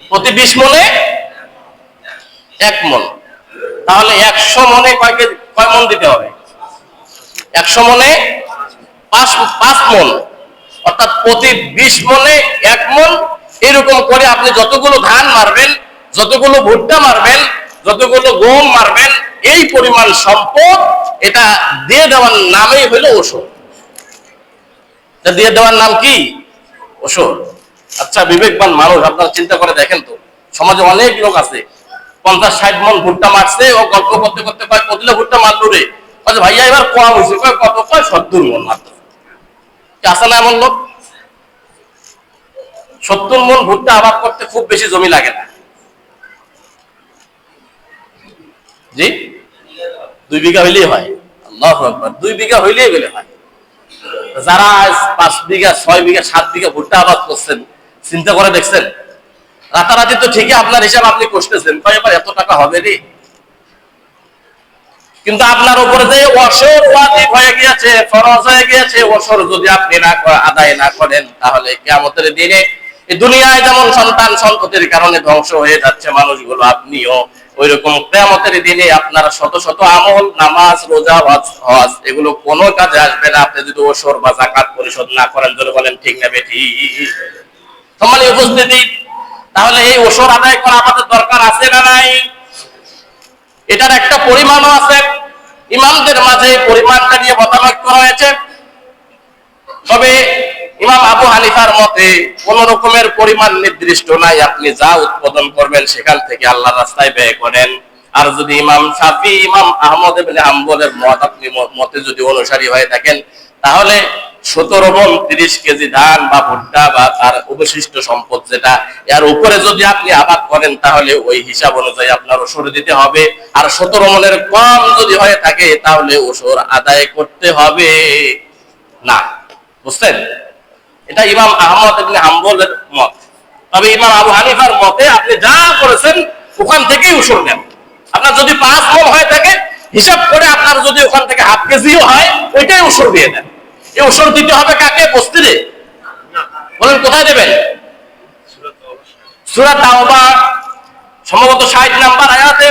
প্রতি 20 মনে 1 মন। তাহলে 100 মনে কয় মন দিতে হবে? 100 মনে 5 মন, অর্থাৎ প্রতি 20 মনে 1 মন। এরকম করে আপনি যতগুলো ধান মারবেন, যতগুলো ভুট্টা মারবেন, যতগুলো গম মারবেন, এই পরিমাণ সম্পদ এটা দিয়ে দেওয়ার নামই হলো ওসর। এটা দিয়ে দেওয়ার নাম কি? ওসর। আচ্ছা, বিবেকবান মানুষ আপনারা চিন্তা করে দেখেন তো, সমাজে অনেক লোক আছে 50-60 মন ভুট্টা মারছে, ও গল্প করতে করতে কয় কতগুলো ভুট্টা মারলো রে, আচ্ছা ভাইয়া এবার কম হয়েছে, কয় কত, কয় 70 মন মাত্র। আছে না এমন লোক? 70 মন ভুট্টা আবাদ করতে খুব বেশি জমি লাগে না। জি, 2 বিঘা হইলেই হয়। আল্লাহু আকবার, 2 বিঘা হইলেই বলে হয়। যারা 5 বিঘা 6 বিঘা 7 বিঘা ভুট্টা আবাদ করছেন, চিন্তা করে দেখছেন? রাতারাতি তো ঠিকই আপনার হিসাব আপনি করতেছেন, কয় এবার এত টাকা হবে রে, কিন্তু আপনার উপরে যে ওসর ওয়াজিব হয়ে গিয়েছে, ফরজ হয়ে গিয়েছে, ওসর যদি আপনি আদায় না করেন, তাহলে কিয়ামতের দিনে এই দুনিয়ায় যেমন সন্তান সন্ততির কারণে ধ্বংস হয়ে যাচ্ছে মানুষগুলো, আপনিও ওইরকম কিয়ামতের দিনে আপনার শত শত আমল, নামাজ, রোজা, হজ এগুলো কোনো কাজে আসবে না আপনি যদি ওসর বা যাকাত পরিশোধ না করেন। যদি বলেন ঠিক না বেঠিক? সম্মানীয় উপস্থিতি, তাহলে এই ওসর আদায় করা আমাদের দরকার আছে না নাই? এটার একটা পরিমাণও আছে। ইমামদের মাঝে পরিমাণটা নিয়ে মতামত রয়েছে। তবে ইমাম আবু হানিফার মতে কোন রকমের পরিমাণ নির্দিষ্ট নাই, আপনি যা উৎপাদন করবেন সেখান থেকে আল্লাহর রাস্তায় ব্যয় করেন। আর যদি ইমাম শাফি, ইমাম আহমদ ইবনে হাম্বলের মতে যদি অনুসারী হয়ে থাকেন, তাহলে 17 মণ 30 কেজি ধান বা ভুট্টা বা তার অবশিষ্ট সম্পদ যেটা, এর উপরে যদি আপনি আবাদ করেন, তাহলে ওই হিসাব অনুযায়ী আপনার ওসর দিতে হবে। আর 17 মণের কম যদি হয়ে থাকে, তাহলে ওসর আদায় করতে হবে না। বুঝছেন? এটা ইমাম আহমদ ইবনে হাম্বলের মত। তবে ইমাম আবু হানিফার মতে আপনি যা করেছেন ওখান থেকেই ওসর নেন। আপনার যদি 5 মণ হয়ে থাকে, হিসাব করে আপনার যদি ওখান থেকে ½ কেজিও হয়, ওইটাই ওসর দিয়ে দেন। এই ওসর দিতে হবে কাকে? বস্তিরে? বলেন কোথায় দেবেন? সূরা তাওবা সম্ভবত 60 নাম্বার আয়াতে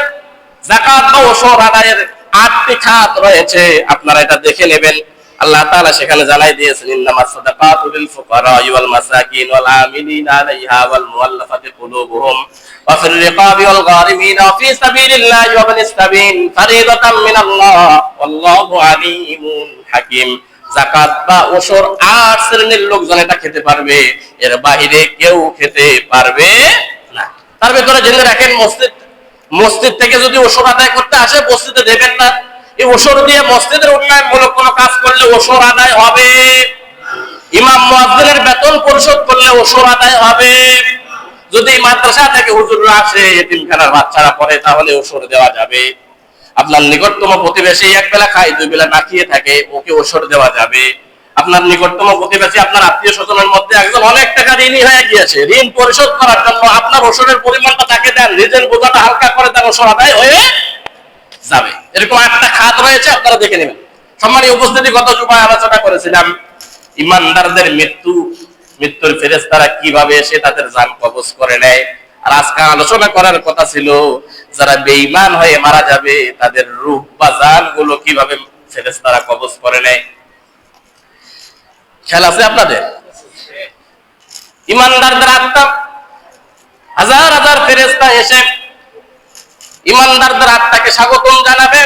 যাকাত বা ওসর আদায়ের 8টি খাত রয়েছে, আপনারা এটা দেখে নেবেন। আল্লাহ তাআলা সেখানে জানাই দিয়েছেন, ইন্নামাস সাদাকাতু লিল ফুকারা ওয়াল মাসাকিন ওয়াল আমিলিনা আলাইহা ওয়াল মুআল্লাফাতি কুলুবুহুম ওয়া ফির রিকাবি ওয়াল গারিমিনা ফি সাবিলিল্লাহি ওয়া ইবনিস সাবিল ফারিদাতাম মিনাল্লাহ ওয়াল্লাহু আলিমুন হাকীম। যাকাত বা ওসর 8 শ্রেণীর লোকজন এটা খেতে পারবে, এর বাইরে কেউ খেতে পারবে না। তার ভিতরে জেনে রাখেন, মসজিদ থেকে যদি ওসর আদায় করতে আসে, মসজিদে দেবেন না। এই ওসর দিয়ে মসজিদের উন্নয়নমূলক কোনো কাজ করলে ওসর আদায় হবে। ইমাম মুয়াজ্জিনের বেতন পরিশোধ করলে ওসর আদায় হবে। যদি মাদ্রাসা থেকে হুজুররা আসে, এতিমখানার বাচ্চারা পড়ে, তাহলে ওসর দেওয়া যাবে। আপনার নিকটতম প্রতিবেশী এক বেলা খায়, 2 বেলা না খেয়ে থাকে, ওকে ওসর দেওয়া যাবে। আপনার নিকটতম প্রতিবেশী, আপনার আত্মীয় স্বজনের মধ্যে একজন অনেক টাকা ঋণী হয়ে গিয়েছে, ঋণ পরিশোধ করার জন্য আপনার ওসরের পরিমাণটা তাকে দেন, নিজের বোঝাটা হালকা করে দেন, ওসর আদায় হয়ে যাবে। এরকম 8টা খাত রয়েছে, আপনারা দেখে নেবেন। সম্মানীয় উপস্থিতি, গত জুমায় আলোচনা করেছিলাম ইমানদারদের মৃত্যুর ফেরেশতারা কিভাবে এসে তাদের জান কবজ করে নেয়। আর আজকে আলোচনা করার কথা ছিল যারা বেঈমান হয়ে মারা যাবে, তাদের রূহ বা জান গুলো কিভাবে ফেরেশতারা কবজ করে নেয়। খেয়াল আছে আপনাদের? ইমানদারদের আত্মা, হাজার হাজার ফেরেশতা এসে ইমানদারদের আত্মাকে স্বাগতম জানাবে,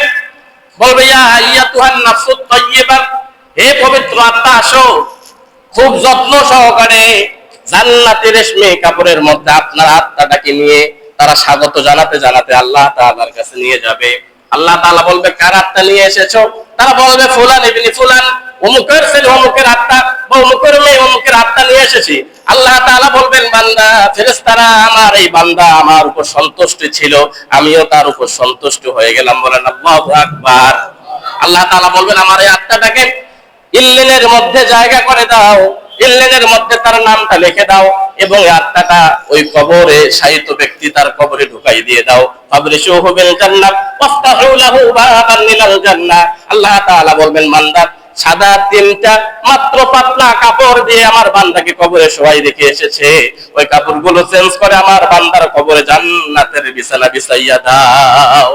বলবে ইয়া আইয়াতুহান নাফসুত তাইয়্যিবা, হে পবিত্র আত্মা আসো, খুব যত্ন সহকারে জান্নাতি রেশমি কাপড়ের মধ্যে আপনার আত্মাটাকে নিয়ে তারা স্বাগত জানাতে জানাতে আল্লাহ তাআলার কাছে নিয়ে যাবে। আল্লাহ তাআলা বলবে, কার আত্মা নিয়ে এসেছো? তারা বলবে, ফুলান ইবনে ফুলান, অমুকের ছেলে অমুকের আত্মা বা অমুকের মেয়ে অমুকের আত্মা নিয়ে এসেছি। আল্লাহ তাআলা বলবেন, বান্দা, ফেরেশতারা আমার এই বান্দা আমার উপর সন্তুষ্ট ছিল, আমিও তার উপর সন্তুষ্ট হয়ে গেলাম। বলেন আল্লাহু আকবার। আল্লাহ তাআলা বলবেন, আমার এই আত্মাটাকে ইল্লিনের মধ্যে জায়গা করে দাও, ইল্লিনের মধ্যে তার নামটা লিখে দাও, এবং আত্মাটা ওই কবরে শায়িত ব্যক্তি তার কবরে ঢুকাই দিয়ে দাও। ফাবরিশুহু বিল জান্নাহ ওয়াফতাহু লাহু বাবান মিনাল জান্নাহ। আল্লাহ তাআলা বলবেন, বান্দা সাদা 3টা মাত্র পাতলা কাপড় দিয়ে আমার বান্দাকে কবরে শোয়াই রেখে এসেছে। ওই কাপড়গুলো চেঞ্জ করে আমার বান্দার কবরে জান্নাতের বিছানা বিছাইয়া দাও,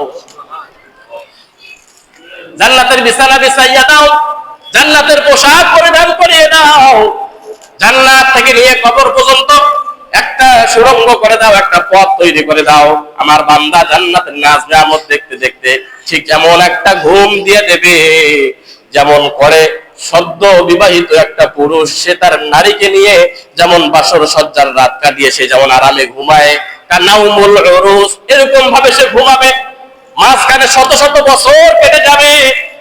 জান্নাতের বিছানা বিছাইয়া দাও, জান্নাতের পোশাক পরিধান করিয়ে দাও, জান্নাত থেকে নিয়ে কবর পর্যন্ত একটা সুড়ঙ্গ করে দাও, একটা পথ তৈরি করে দাও। আমার বান্দা জান্নাতের নাজ নিয়ামত দেখতে দেখতে ঠিক এমন একটা ঘুম দিয়ে দেবে যেমন করে সদ্য বিবাহিত একটা পুরুষ সে তার নারীকে নিয়ে যেমন বাসর সজ্জার রাত কাটিয়ে সে যেমন আরামে ঘুমায়, কানাউমুল উরুস, এরকম ভাবে সে ঘুমাবে। মাঝখানে শত শত বছর কেটে যাবে।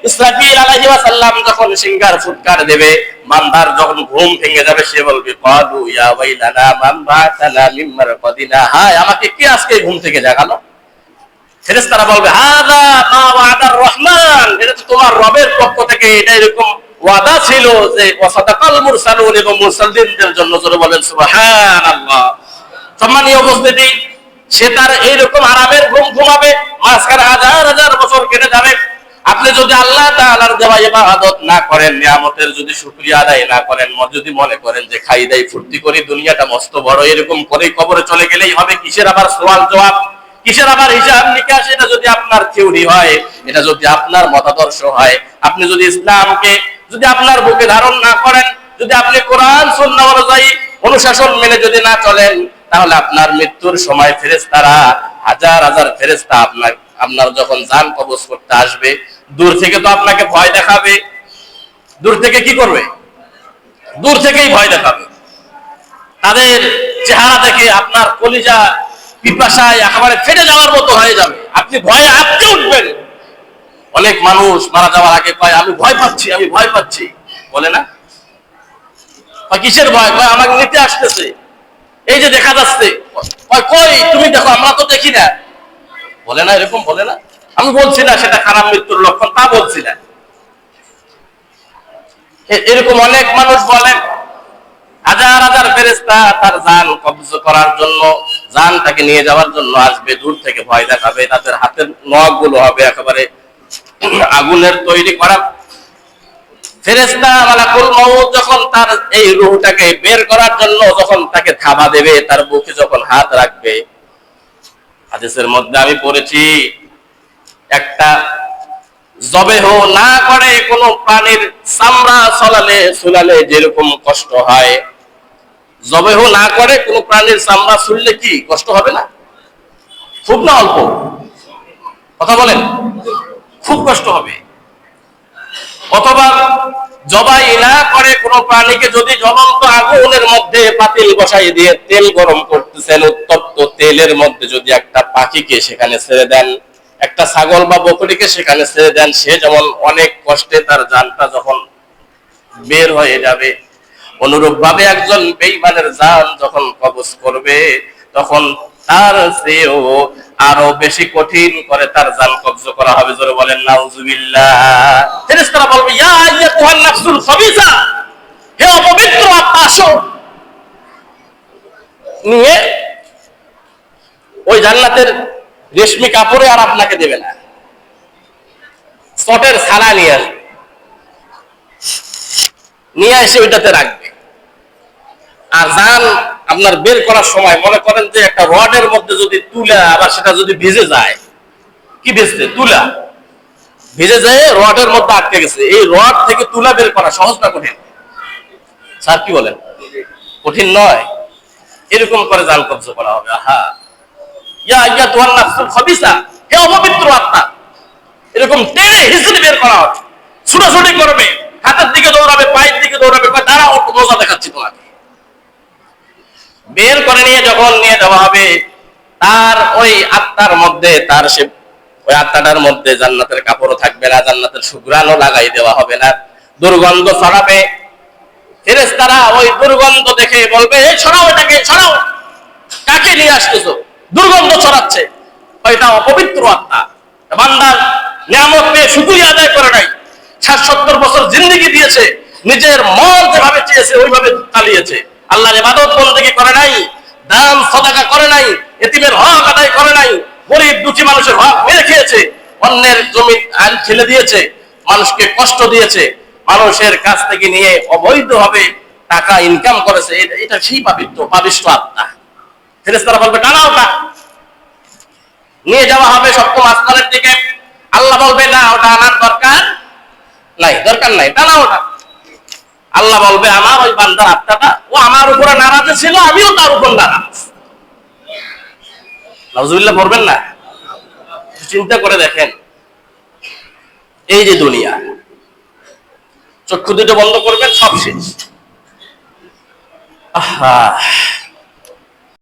ইসরাফিল আলাইহিস সালাম যখন সিংহার ফুৎকার দেবে, বান্দার যখন ঘুম ভেঙে যাবে, সে বলবে ক্বালু ইয়া ওয়াইলানা মান বা'আতানা মিন মারকাদিনা, হায় আমাকে কে আজকে ঘুম থেকে জাগালো? ফেরেশতারা বলবে হাযা মা ওয়াদার রহমান, এটা তো তোমার রবের পক্ষ থেকে এটা এরকম ওয়াদা ছিল যে ওয়াসাদাকাল মুরসালুন, এবং মুরসালিনদের জন্য জোরে বলেন সুবহানাল্লাহ। সম্মানীয় উপস্থিতি, সে তার এইরকম আরামের ঘুম ঘুমাবে, মাঝখানে হাজার হাজার বছর কেটে যাবে। আপনি যদি আল্লাহ তাআলার দেওয়া ইবাদত না করেন, নিয়ামতের যদি শুকরিয়া আদায় না করেন, যদি মনে করেন যে খাই দাই ফুর্তি করি, দুনিয়াটা মস্ত বড়, এরকম করেই কবরে চলে গেলেই হবে, কিসের আবার সওয়াল জবাব, কিসের আবার হিসাব নিকাশ, এটা যদি আপনার থিওরি হয়, এটা যদি আপনার মতাদর্শ হয়, আপনি যদি ইসলামকে যদি আপনার বুকে ধারণ না করেন, যদি আপনি কোরআন সুন্নাহ অনুযায়ী অনুশাসন মেনে যদি না চলেন, তাহলে আপনার মৃত্যুর সময় ফেরেশতারা হাজার হাজার ফেরেশতা আপনার যখন জান কবজ করতে আসবে, দূর থেকে তো আপনাকে ভয় দেখাবে। দূর থেকে কি করবে? দূর থেকেই ভয় দেখাবে। তাদের চেহারা দেখে আপনার কলিজা পিপাসায় একেবারে ফেটে যাওয়ার মতো হয়ে যাবে, আপনি ভয়ে আঁতকে উঠবেন। অনেক মানুষ মারা যাওয়ার আগে কয় আমি ভয় পাচ্ছি, আমি ভয় পাচ্ছি, বলে না? কিসের ভয়? কয় আমাকে নিতে আসতেছে, এই যে দেখা যাচ্ছে। কই তুমি দেখো, আমরা তো দেখি না, বলে না? এরকম বলে না? আমি বলছি না সেটা খারাপ মৃত্যুর লক্ষণ, তা বলছি না। এরকম অনেক মানুষ বলেন। হাজার হাজার ফেরেশতা তার জান কবজ করার জন্য, জানটাকে নিয়ে যাওয়ার জন্য আসবে, দূর থেকে ভয় দেখাবে। তাদের হাতের নখগুলো হবে একেবারে আগুনের তৈরি করা। ফেরেশতা মালাকুল মউত যখন তার এই রূহটাকে বের করার জন্য যখন তাকে থাবা দেবে, তার বুকে যখন হাত রাখবে, হাদিসের মধ্যে আমি পড়েছি, একটা জবেহ না করে কোন প্রাণীর চামড়া ছুলালে যেরকম কষ্ট হয়, জবেহ না করে কোন প্রাণীর চামড়া ছুললে কি কষ্ট হবে না? খুব না অল্প? কথা বলেন, খুব কষ্ট হবে। অথবা জবাই না করে কোন প্রাণীকে যদি জ্বলন্ত আগুনের মধ্যে পাতিল বসাই দিয়ে তেল গরম করতেছেন, উত্তপ্ত তেলের মধ্যে যদি একটা পাখিকে সেখানে ছেড়ে দেন, একটা ছাগল বা বকরিকে সেখানে ছেড়ে দেন, সে যেমন অনেক কষ্টে তার জানটা যখন বের হয়ে যাবে, অনুরূপ ভাবে একজন বেঈমানের জান যখন কবজ করবে, তখন তার চেয়েও আরো বেশি কঠিন করে তার জান কবজ করা হবে। জোরে বলেন নাউজুবিল্লাহ। ফেরেশতারা বলবে ইয়া আইয়াতুহান নাফসুল খাবিসা, হে অপবিত্র আত্মা, আসো। নিয়ে ওই জান্নাতের রেশমি কাপড়ে আর আপনাকে দেবে না, স্পটের ছালা নিয়ে আসবে, নিয়ে এসে ওইটাতে রাখবে। আর জান আপনার বের করার সময় মনে করেন যে একটা রডের মধ্যে যদি তুলা, আবার সেটা যদি ভিজে যায়, কি ভিজতে? তুলা ভিজে যায়, রডের মধ্যে আটকে গেছে, এই রড থেকে তুলা বের করা সহজ না কঠিন? স্যার কি বলেন? কঠিন নয়। এরকম করে জান কবজ করা হবে। আহা, ইয়া আইয়াতুহান নাফসুল খাবিসা, হে অপবিত্র আত্মা, এরকম টেনে হিসেবে বের করা হবে। ছুটাছুটি করবে, হাতের দিকে দৌড়াবে, পায়ের দিকে দৌড়াবে, দাঁড়াও একটু মজা দেখাচ্ছি তোমাকে। বের করে নিয়ে যখন নিয়ে যাওয়া হবে, তার ওই আত্মার মধ্যে, তার সে ওই আত্মাটার মধ্যে জান্নাতের কাপড়ও থাকবে না, জান্নাতের সুঘ্রাণও লাগাই দেওয়া হবে না, দুর্গন্ধ ছড়াবে। ফেরেশতারা ওই দুর্গন্ধ দেখে বলবে এই ছড়াও, এটাকে ছড়াও, কাকে নিয়ে আসতেছো? দুর্গন্ধ ছড়াচ্ছে। এটা অপবিত্র আত্মা, বান্দার নিয়ামত পেয়ে শুকরিয়া আদায় করে নাই, ৬০-৭০ বছর জিন্দেগি দিয়েছে, নিজের মন যেভাবে চেয়েছে ওইভাবে চালিয়েছে, আল্লাহর ইবাদত বন্দেগী করে নাই, দান সাদাকা করে নাই, এতিমের হক আদায় করে নাই, গরিব দুঃখী মানুষের হক মেরে খেয়েছে, অন্যের জমি আইন ছেলে দিয়েছে, মানুষকে কষ্ট দিয়েছে, মানুষের কাছ থেকে নিয়ে অবৈধভাবে টাকা ইনকাম করেছে, এটা সেই পাপিষ্ট আত্মা। ফেরেশতারা বলবে টানা ওটা, নিয়ে যাওয়া হবে সপ্তম আসমানের দিকে। আল্লাহ বলবে না, ওটা আনার দরকার নাই, টানা ওটা। আল্লাহ বলবে আমার ওই বান্দার আত্মাটা, ও আমার উপরে নারাজ ছিল, আমিও তার উপর নারাজ। নাউজুবিল্লাহ পড়বেন না? চিন্তা করে দেখেন, এই যে দুনিয়া, চক্ষু দুটো বন্ধ করবেন, সব শেষ। আহা,